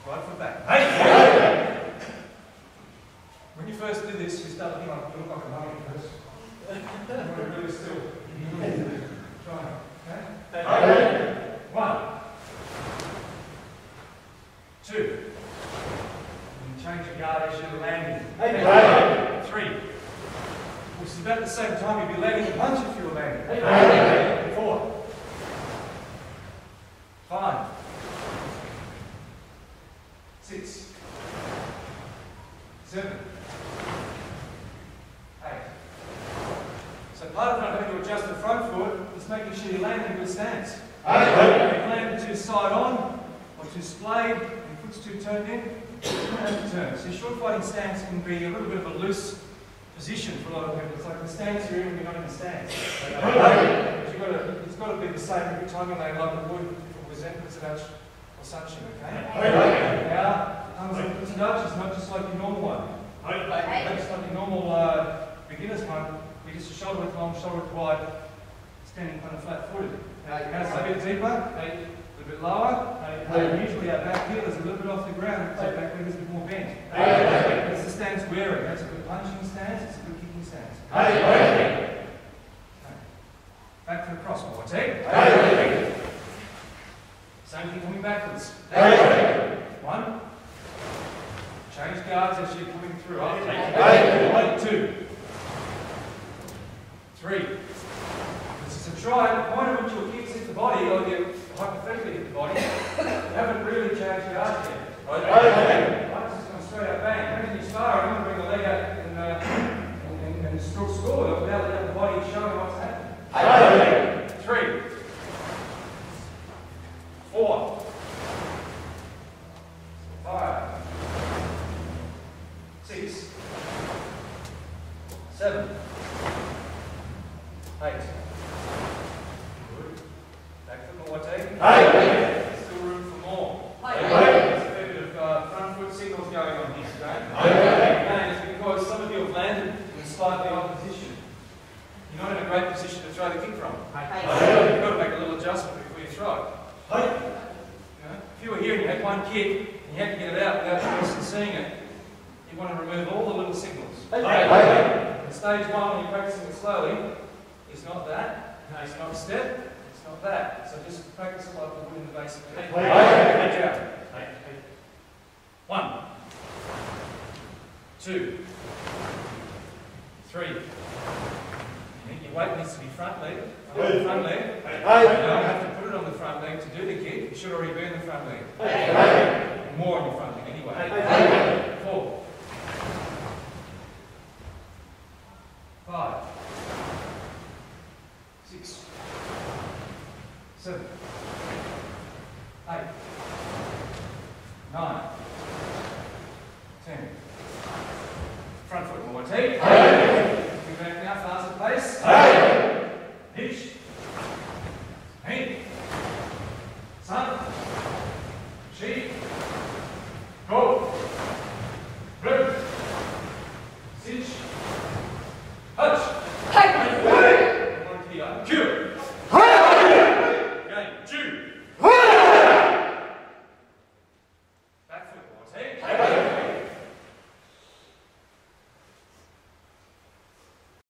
Right foot back. Hey! When you first do this, you start looking like a mummy first. You want to really still. Try it. Okay? 1, 2. And change your guard as you're landing. 3. Which is about the same time you'd be landing a punch if you were landing. 4. 5. 6. 7. 8. So part of not having to adjust the front foot is making sure you land in a good stance. If you land too side on or too splayed, your foot's too turned in, you don't have to turn. So your short fighting stance can be a little bit of a loose position for a lot of people. It's like the stance you're in when you're not in the stance. It's got to be the same every time you land like it would if it was Zenputsudachi or Sachin, okay? Now, Zenputsudachi is not just like your normal one. Not just like your normal beginner's one. We just shoulder width long, shoulder width wide, standing kind of flat footed. Now, a bit deeper, a little bit lower. Usually our back heel is a little bit off the ground, so back leg is a bit more bent. That's the stance we're in. That's a good punching stance, it's a good kicking stance. Back for the cross, more take. Same thing coming backwards. 1. Change guards as you're coming through. 2. 3. This is a try. The point at which your kicks hit the body, or you hypothetically hit the body, you haven't really changed guards yet. Right? Just come straight out, bang. Imagine you spar, you want to bring the leg out and score without letting the body showing what's happening. 3. 4. 5. 6. 7. 8. Good. Back foot more, take. Still room for more. There's a fair bit of front foot signals going on here today. Again, it's because some of you have landed in a slightly odd position. You're not in a great position to throw the kick from. You've got to make a little adjustment before you throw it. If you were here and you had one kick and you had to get it out without the person seeing it, you want to remove all the little signals. In stage 1, when you're practicing it slowly, it's not that, it's not step, it's not that. So just practice it like we would in the basic. 1, 2, 3. Your weight needs to be front leg. Front leg. You don't have to put it on the front leg to do the kick. You should already be in the front leg. More on your front leg anyway. 4. 5. 6. 7. 8. 9. 10. Front foot more. Take.